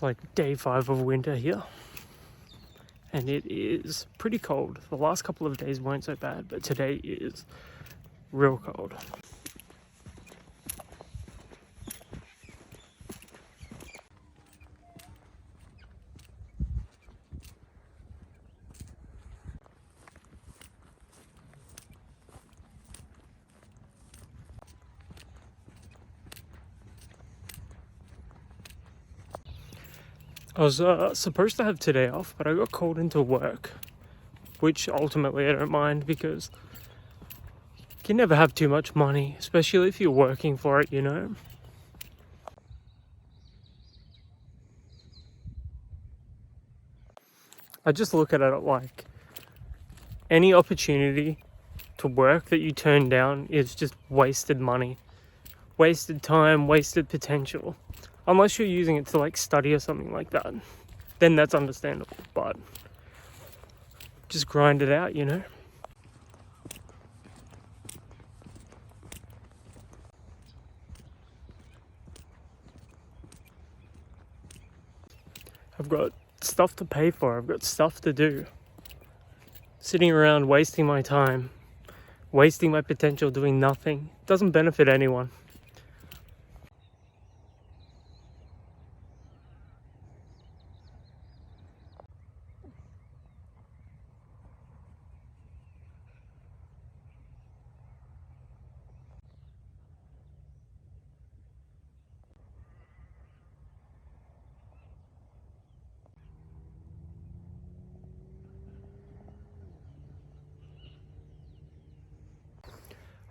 like day 5 of winter here, and it is pretty cold. The last couple of days weren't so bad, but today is real cold. I was supposed to have today off, but I got called into work, which ultimately I don't mind because you can never have too much money, especially if you're working for it, you know? I just look at it like any opportunity to work that you turn down is just wasted money, wasted time, wasted potential. Unless you're using it to like study or something like that, then that's understandable, but just grind it out, you know? I've got stuff to pay for, I've got stuff to do. Sitting around wasting my time, wasting my potential doing nothing, doesn't benefit anyone.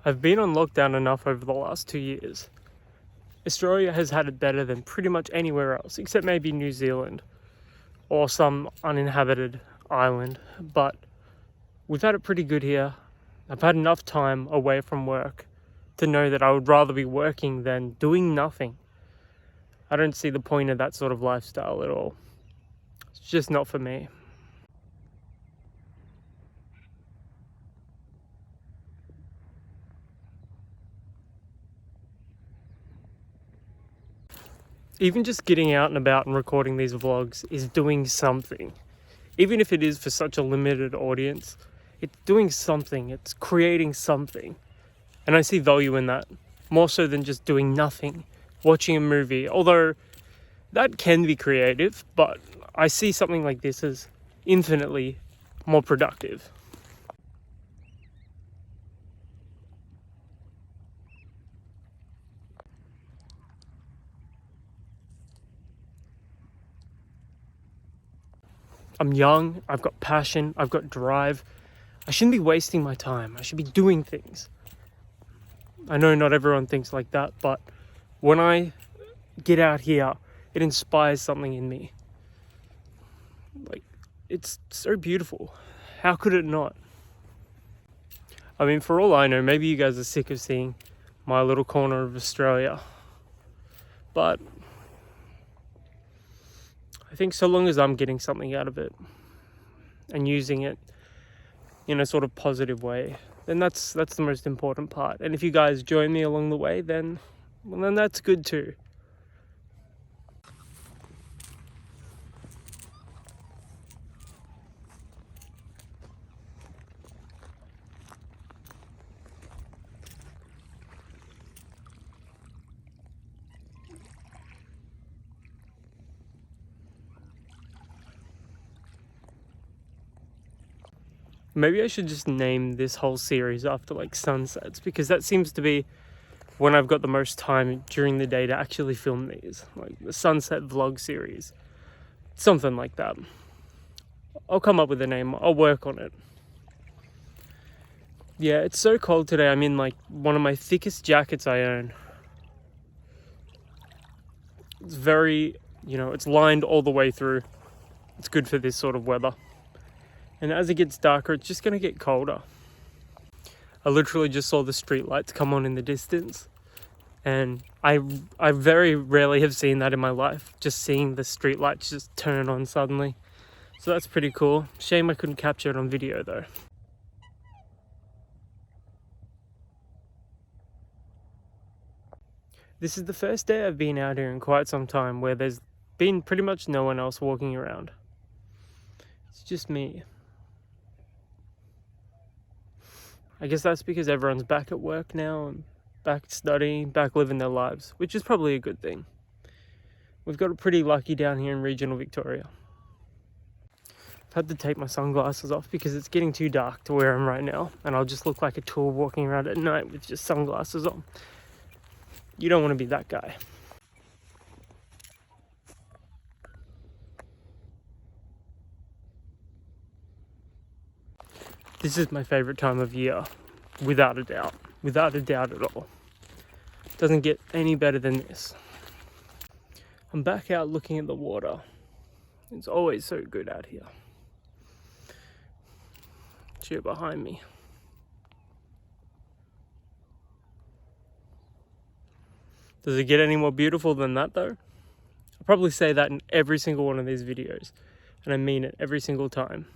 I've been on lockdown enough over the last 2 years. Australia has had it better than pretty much anywhere else, except maybe New Zealand or some uninhabited island, but we've had it pretty good here. I've had enough time away from work to know that I would rather be working than doing nothing. I don't see the point of that sort of lifestyle at all. It's just not for me. Even just getting out and about and recording these vlogs is doing something. Even if it is for such a limited audience, it's doing something, it's creating something. And I see value in that, more so than just doing nothing, watching a movie. Although that can be creative, but I see something like this as infinitely more productive. I'm young, I've got passion, I've got drive. I shouldn't be wasting my time. I should be doing things. I know not everyone thinks like that, but when I get out here, it inspires something in me. Like, it's so beautiful. How could it not? I mean, for all I know, maybe you guys are sick of seeing my little corner of Australia. But I think so long as I'm getting something out of it and using it in a sort of positive way, then that's the most important part. And if you guys join me along the way, then that's good too. Maybe I should just name this whole series after like sunsets, because that seems to be when I've got the most time during the day to actually film these, like the sunset vlog series, something like that. I'll come up with a name, I'll work on it. Yeah, it's so cold today. I'm in like one of my thickest jackets I own. It's very, it's lined all the way through. It's good for this sort of weather. And as it gets darker, it's just going to get colder. I literally just saw the street lights come on in the distance. And I very rarely have seen that in my life. Just seeing the street lights just turn on suddenly. So that's pretty cool. Shame I couldn't capture it on video though. This is the first day I've been out here in quite some time where there's been pretty much no one else walking around. It's just me. I guess that's because everyone's back at work now and back studying, back living their lives, which is probably a good thing. We've got it pretty lucky down here in regional Victoria. I've had to take my sunglasses off because it's getting too dark to wear them right now, and I'll just look like a tool walking around at night with just sunglasses on. You don't want to be that guy. This is my favorite time of year, without a doubt at all. Doesn't get any better than this. I'm back out looking at the water. It's always so good out here. Cheer behind me. Does it get any more beautiful than that though? I'll probably say that in every single one of these videos, and I mean it every single time.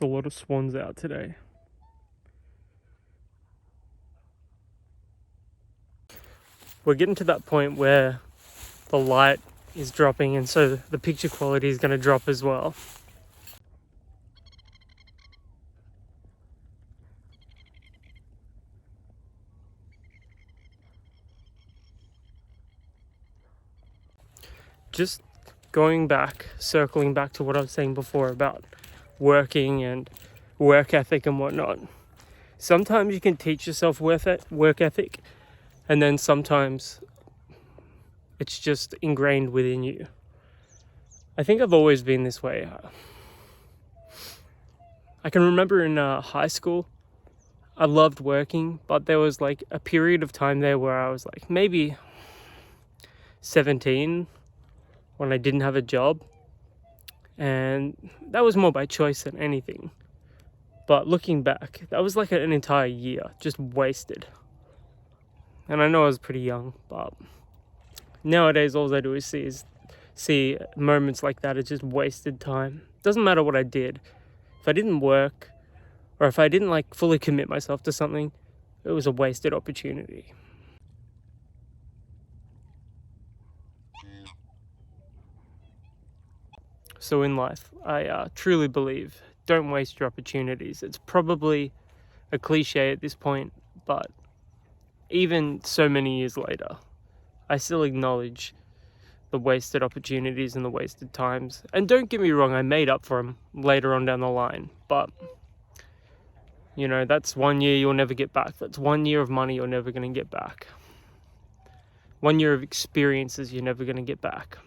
There's a lot of swans out today. We're getting to that point where the light is dropping, and so the picture quality is going to drop as well. Just circling back to what I was saying before about working and work ethic and whatnot. Sometimes you can teach yourself work ethic, and then sometimes it's just ingrained within you. I think I've always been this way. I can remember in high school, I loved working, but there was like a period of time there where I was like maybe 17 when I didn't have a job. And that was more by choice than anything. But looking back, that was like an entire year just wasted. And I know I was pretty young, but nowadays all I do is see moments like that as just wasted time. Doesn't matter what I did. If I didn't work, or if I didn't like fully commit myself to something, it was a wasted opportunity. So in life, I truly believe, don't waste your opportunities. It's probably a cliche at this point, but even so many years later, I still acknowledge the wasted opportunities and the wasted times. And don't get me wrong, I made up for them later on down the line, but you know, that's 1 year you'll never get back. That's 1 year of money you're never going to get back. 1 year of experiences you're never going to get back.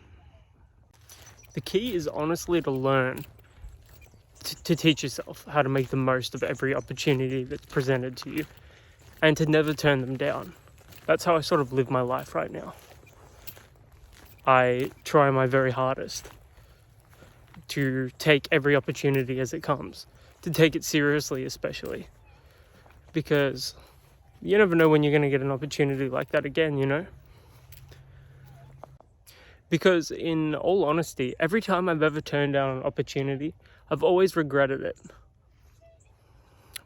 The key is honestly to learn to teach yourself how to make the most of every opportunity that's presented to you and to never turn them down. That's how I sort of live my life right now. I try my very hardest to take every opportunity as it comes, to take it seriously especially, because you never know when you're going to get an opportunity like that again, you know? Because in all honesty, every time I've ever turned down an opportunity, I've always regretted it.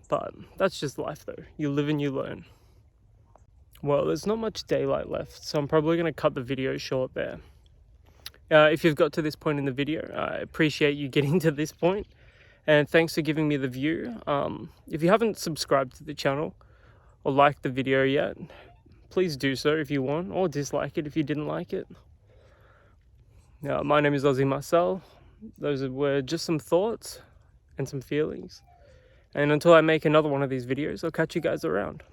But that's just life though. You live and you learn. Well, there's not much daylight left, so I'm probably going to cut the video short there. If you've got to this point in the video, I appreciate you getting to this point, and thanks for giving me the view. If you haven't subscribed to the channel or liked the video yet, please do so if you want, or dislike it if you didn't like it. My name is Aussie Marcel. Those were just some thoughts and some feelings. And until I make another one of these videos, I'll catch you guys around.